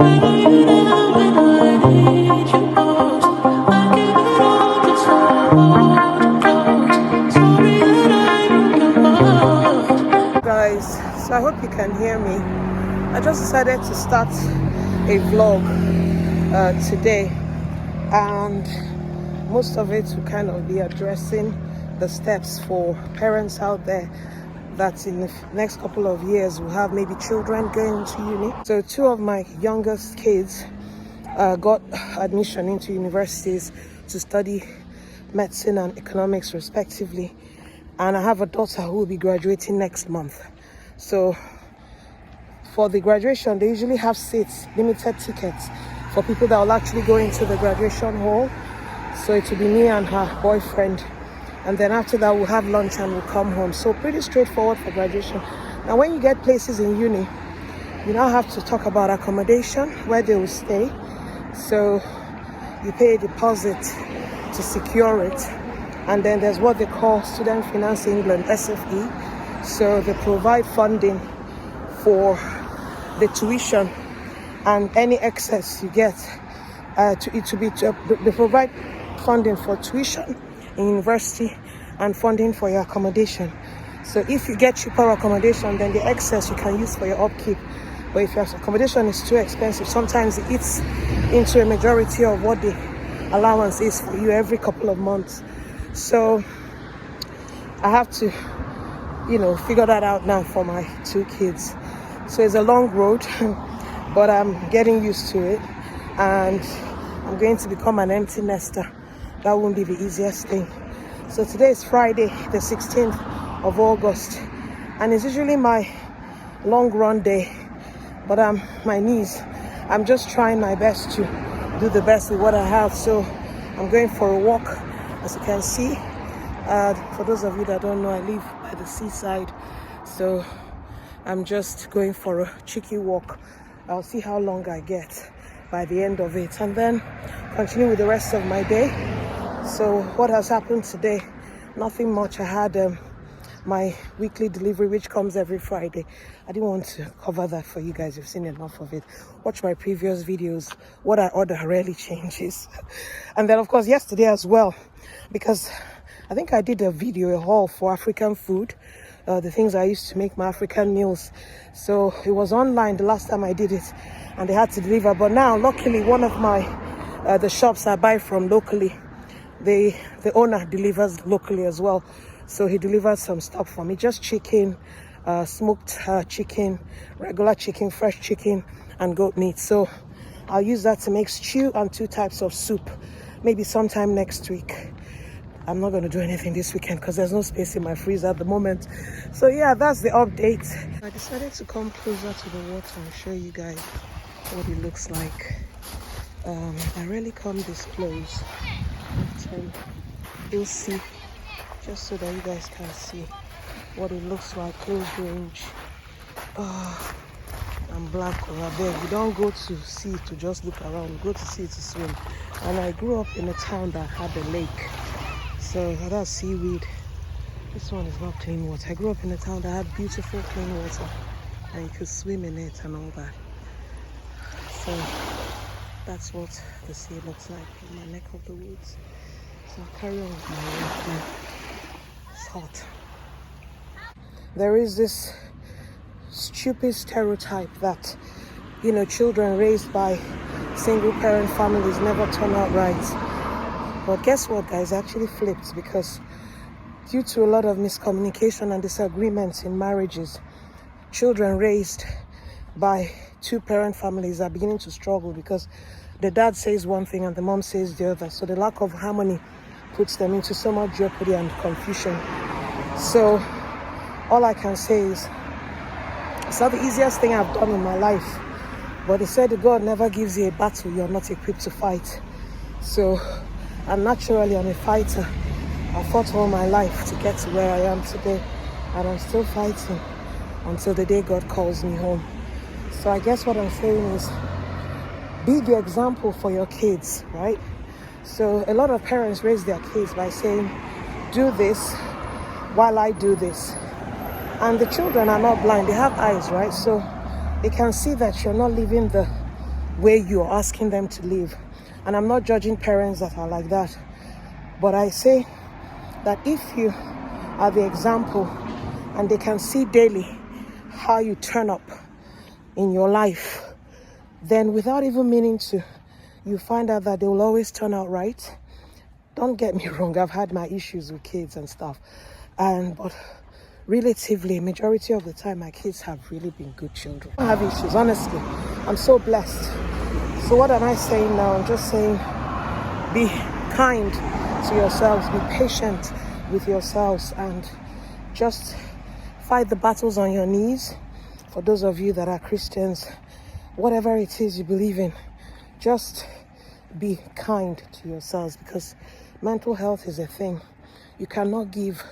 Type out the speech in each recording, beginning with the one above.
Guys, so I hope you can hear me. I just decided to start a vlog today, and most of it will kind of be addressing the steps for parents out there that in the next couple of years will have maybe children going to uni. So two of my youngest kids got admission into universities to study medicine and economics respectively, and I have a daughter who will be graduating next month. So for the graduation, they usually have seats, limited tickets for people that will actually go into the graduation hall. So it will be me and her boyfriend, and then after that we'll have lunch and we'll come home. So pretty straightforward for graduation. Now when you get places in uni, you now have to talk about accommodation, where they will stay. So you pay a deposit to secure it, and then there's what they call Student Finance England, SFE. So they provide funding for the tuition and any excess you get. They provide funding for tuition in university and funding for your accommodation. So if you get cheaper accommodation, then the excess you can use for your upkeep. But if your accommodation is too expensive, sometimes it eats into a majority of what the allowance is for you every couple of months. So I have to, figure that out now for my two kids. So it's a long road, but I'm getting used to it, and I'm going to become an empty nester. That won't be the easiest thing. So today is Friday, the 16th of August, and it's usually my long run day, but my knees, I'm just trying my best to do the best with what I have. So I'm going for a walk, as you can see. For those of you that don't know, I live by the seaside, so I'm just going for a cheeky walk. I'll see how long I get by the end of it, and then continue with the rest of my day. So what has happened today? Nothing much. I had my weekly delivery, which comes every Friday. I didn't want to cover that for you guys. You've seen enough of it. Watch my previous videos. What I order rarely changes. And then of course yesterday as well, because I think I did a haul for African food, the things I used to make my African meals. So it was online the last time I did it, and they had to deliver. But now luckily one of my the shops I buy from locally, the owner delivers locally as well. So he delivered some stuff for me, just chicken, smoked chicken, regular chicken, fresh chicken, and goat meat. So I'll use that to make stew and 2 types of soup, maybe sometime next week. I'm not going to do anything this weekend because there's no space in my freezer at the moment. So yeah, that's the update. I decided to come closer to the water and show you guys what it looks like. I rarely come this close, but you'll see, just so that you guys can see what it looks like close range. I'm black or beg. We don't go to sea to just look around, we go to sea to swim. And I grew up in a town that had a lake, so that's seaweed. This one is not clean water. I grew up in a town that had beautiful clean water, and you could swim in it and all that. So that's what the sea looks like in my neck of the woods. So I'll carry on with my work now. It's hot. There is this stupid stereotype that, children raised by single parent families never turn out right. But guess what, guys? It actually flipped, because due to a lot of miscommunication and disagreements in marriages, children raised by 2-parent families are beginning to struggle, because the dad says one thing and the mom says the other. So the lack of harmony puts them into so much jeopardy and confusion. So all I can say is, it's not the easiest thing I've done in my life, but they said that God never gives you a battle you're not equipped to fight. So, and naturally I'm a fighter. I fought all my life to get to where I am today, and I'm still fighting until the day God calls me home. So I guess what I'm saying is, be the example for your kids, right? So a lot of parents raise their kids by saying, do this while I do this. And the children are not blind, they have eyes, right? So they can see that you're not living the way you're asking them to live. And I'm not judging parents that are like that, but I say that if you are the example and they can see daily how you turn up in your life, then without even meaning to, you find out that they will always turn out right. Don't get me wrong, I've had my issues with kids and stuff, but relatively, majority of the time, my kids have really been good children. I don't have issues, honestly. I'm so blessed. So what am I saying now? I'm just saying, be kind to yourselves, be patient with yourselves, and just fight the battles on your knees. For those of you that are Christians, whatever it is you believe in, just be kind to yourselves, because mental health is a thing. You cannot give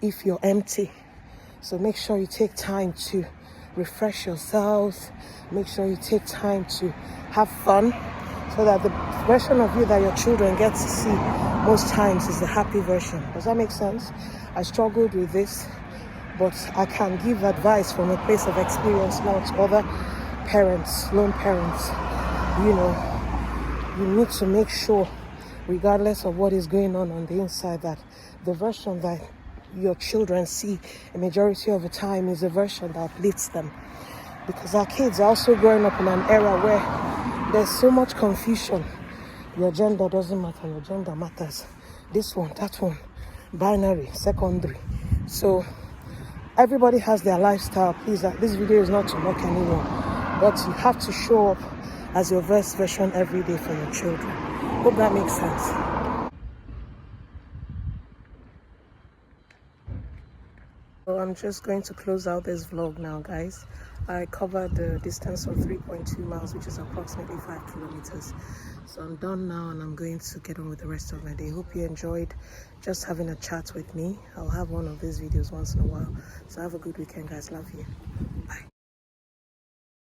if you're empty. So make sure you take time to refresh yourselves. Make sure you take time to have fun, so that the version of you that your children get to see most times is the happy version. Does that make sense? I struggled with this, but I can give advice from a place of experience now to other parents, lone parents. You need to make sure, regardless of what is going on the inside, that the version that your children see a majority of the time is a version that uplifts them. Because our kids are also growing up in an era where there's so much confusion. Your gender doesn't matter, your gender matters. This one, that one, binary, secondary. So everybody has their lifestyle. Please, this video is not to mock anyone, but you have to show up as your best version every day for your children. Hope that makes sense. So I'm just going to close out this vlog now, guys. I covered the distance of 3.2 miles, which is approximately 5 kilometers. So I'm done now, and I'm going to get on with the rest of my day. Hope you enjoyed just having a chat with me. I'll have one of these videos once in a while. So have a good weekend, guys. Love you.